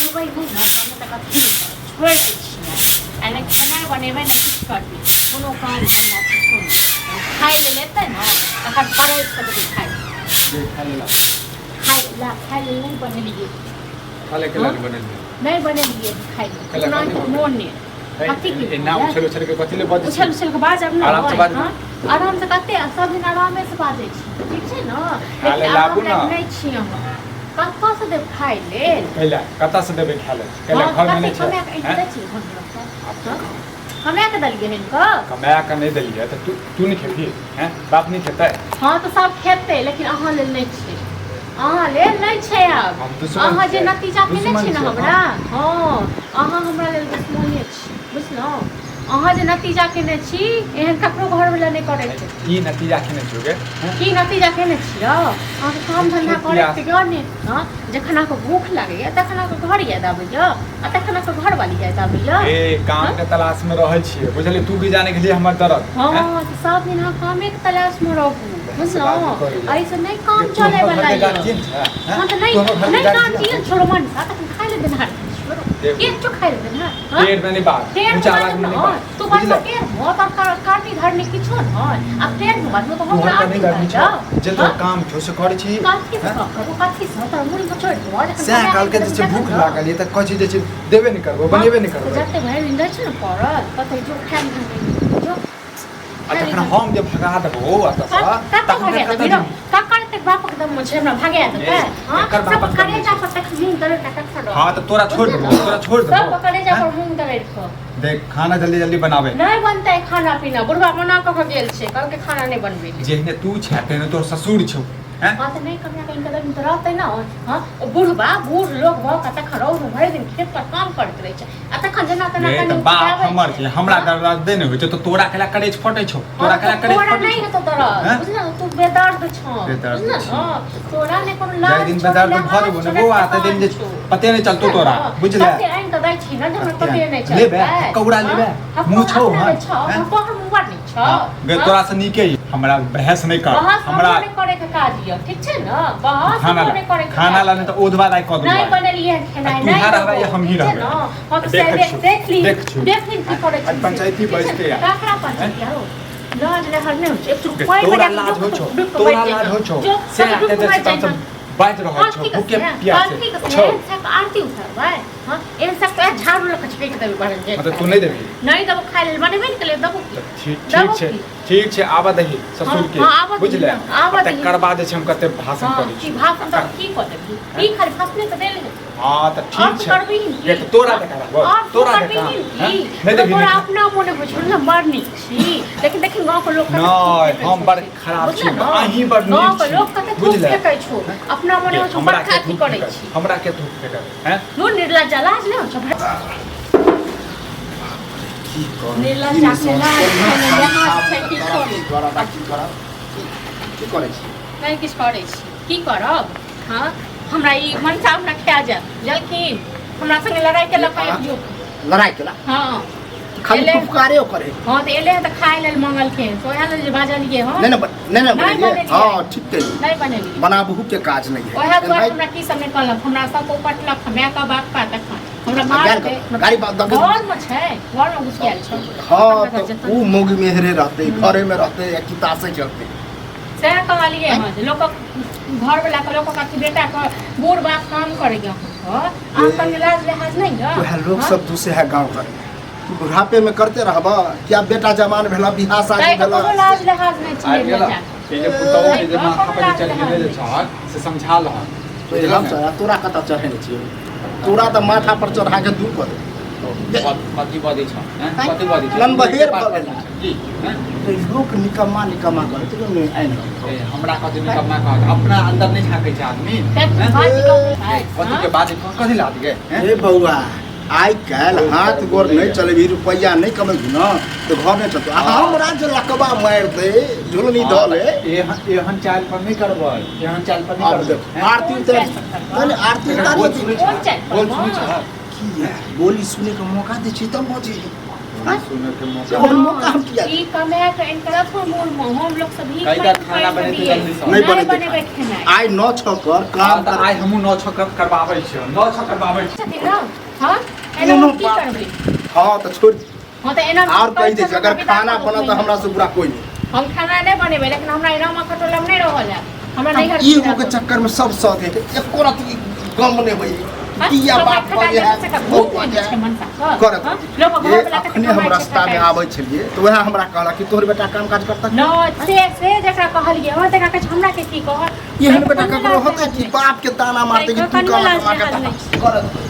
बनबै नहीं ना तहन तक अथी छोड़ दै छियै आ नहि खेनाइ बनेबै नहि किछु करबै कोनो काम धन्धा किछो नहि खाइ ले लेतै ने तखन परसि कऽ देबै खाइ ले नहीं बनेलियै खाले के लाग बनेलियै नहीं बनेलियै खाइ ले ओना मोन नहि कथी के ना उछल उछल के कथी ले बजै उछल उछल के बाज अब ना आराम से बाज आराम से कते सब दिन आरामे से बाजै छी ठीक छै ने खाले लाबू ना नहीं छी हम कतऽ से देब खाइ ले कैला कतऽ से देबै खाले कैला घर में नहीं छै हमे के दलिए हिनको कमाया के नहीं देलियै त तू नहीं खेबही हैं बाप नहीं खेतै हां तो सब खेतै लेकिन अहाँ लेल नहीं छै अहाँ लेल नहीं छै अब अहाँ जे नतीजा केने छी ने हमरा हां अहाँ हमरा लेल दुश्मने छी बुझलौ अहाँ जे नतीजा केने छी एहन ककरो घर वाला नहीं करे छै की नतीजा केने छियोगे की नतीजा केने छियो अहाँ के काम धंधा करे के ज्ञान नहीं हां जखन अहाँके भूख लागैया तखन अहाँके घर याद आबैया आ तखन अहाँके घर वाली याद आबैया ए काम के तलाश में रहै छियै बुझलियै तू भी जाने के लिए हमर दर्द हां सब दिन अहाँ कामे के तलाश में रहू बुझलौ ऐसे नहीं काम चले वाला है हां तो नहीं गार्जियन छोड़ो मन सा तखन खाइ ले देना ये जो खाइ ले देना पेट में नहीं बात ऊंचा आवाज में नहीं बात तू बस के मोत और काटी धरने किछो न अब पेट में बात तो हमरा नहीं करनी छ जे तो काम छो से करै छी काठी से त मुड़ी में छोड़ दो से काल के जे भूख लागल ये त कछि जे देबे नहीं करबो बनेबे नहीं करबो जते भाई इंदा छ न परत कतै जो खान जो तखन हम जे भगा देबो अतसा तखन का करते बाप के दम मुझे हमरा भागे आत का हां सब करे जा पर तक मुंह करे तक खड़ो हां तो तोरा छोड़ देबो सब करे जा पर मुंह करे खो देख खाना जल्दी जल्दी बनावे नहीं बनता है खाना पीना बुढ़वा मना क गेल छे कल के खाना नहीं बनबे जेहने तू छै तेने तोर ससुर छौ हैं हां तो नहीं कमिया कहीं कदम तो रहते ना हां बुढ़वा बूढ़ लोग भ क तक खड़ो भरि दिन खेत पर काम करत रहे छै आ तखन जना तना कनी बाप हमर छै हमरा दर्द दे नै होय छै तो तोरा केला करेज फटै छौ तोरा केला करेज तोरा नहीं है तो तोरा बुझना तू बेदर्द छौ बुझना हां तोरा ने कोनो लाज दिन बेदर्द भर देबो ने वो आते दिन जे पते नहीं चलतो तोरा बुझले पते आइन त दै छी ना जे पते नहीं चलता लेबे कौड़ा लेबे मुंह छौ हां तोहर मुंह बात नहीं छौ बे तोरा से नीके हमरा बहस नहीं कर हमरा नहीं करे के काज ये ठीक छै ना बहस नहीं करे के खाना लाने तो ओधवा लायक क दू नहीं बनलिए खेनाइ नहीं तू रहबे या हम ही रहबे हम से देख ली की करे छै पंचायती बजते यार काकरा पंचायती हो लाज ले हर नहीं एक तोरा लाज हो छौ तोरा लाज हो छौ से आते जे सब बाज रहल छौ भूखे प्यास छौ आरती उतारबै हां एन सब झाड़ू लक फेंक देबै बाहर जे मतलब तू नहीं देबी नहीं देबो खाइ ले बनेबै ने ले देबो ठीक छै आबा दही ससुर के बुझले तकर बाद जे हम कते भाषण करै छी भाषण त की क देबी ई खाली भाषण त देले हां त ठीक छै ये तोरा देखा तोरा देखा नहीं देबी तोरा अपना मोने बुझल न बड़ नीक छी लेकिन देखि गांव के लोग नहीं हम बड़ खराब छी अही बड़ नीक गांव के लोग कते बुझले कहै छौ अपना मोने हो बड़ खाती करै छी हमरा के तू फेकर हैं नु निर्लज्ज लाज ले छौ निर्लज्ज चला यहाँ से की करे छी नहीं किछ करे छी की करब हां हमरा ई मन साफ न खा जा जलखिन हमरा संगे लड़ाई के लकाय जो लड़ाई केला हां खाली पुकारे करे हां तो एले त खाइ लेल मंगल खे सोया लेल जे भाजलिए हां नहीं हां ठीक है नहीं बनेली बनाबहु के काज नहीं है ओहे तो हमरा की समय कहलक हमरा सब को पटलक हमरा का बात पा तक हमरा मार दे गाड़ी बात दे घर में छै घर में घुस गेल छ हां तो ऊ मोगी मेहरे रहते घरे में रहते या किता से चलते से कहलिए हां लोग घर वाला के लोग का बेटा का बूढ़ बाप काम करेगा आप का इलाज लिहाज नहीं है तो लोग सब दूसरे है गांव का बुढ़ापे में करते रहबा क्या बेटा जवान भेला बियाह शादी भेला तो इलाज लिहाज नहीं चाहिए ये जे पुतौ जे माथा पर चढ़ गेले जे छाक से समझा लह तो हम तोरा कता चढ़े नहीं छी तोरा तो माथा पर चढ़ा के दूर कर कथि बदी छ कथि बदी छ लंबहेर बगल की तो लोग निकम्मा करते नहीं आइन हमरा कथि निकम्मा कहत अपना अंदर नहीं झांकै छै आदमी कथि के बात कथि ला दिए ए बौआ आई काल हाथ गोर नहीं चलेबी रुपया नहीं कमेबी ना तो घर नहीं चलतो हमरा जे लकबा मार दे झुलनी धले एहन चाल पर नहीं करबै एहन चाल पर नहीं करबै आरती उतार पहले आरती उतार बोल सुनै छ बोली सुने का मौका दे छी तब बजे सुने के मौका और मौका हम किया ई कमे के इनकरा तो मोर हम लोग सभी कई का खाना बने तो जल्दी से नहीं बने बने बने खेनाइ आइ 9 6 कर काम त आइ हमहु 9 6 करबाबै छियै 9 6 करबाबै छियै छथिन ना हां एना कोनो की बात करबै हां तो छोड़ हां त एना और कहि दे अगर खाना बना तो हमरा से बुरा कोई नहीं हम खाना नहीं बनेबै लेकिन हमरा एना में खटोला में नहीं रहल है हमरा नहीं हर ई के चक्कर में सब साथ है एको रात गम नहीं होई किया बात पर है करत ये अखने हम रास्ता में आबै छलिए तो वह हमरा कहला कि तोहर बेटा काम काज करता न से जकरा कहलिए हम तकरा कह हमरा के की कह एहन बेटा ककरो होतै कि बाप के ताना मारते कि तू काम करत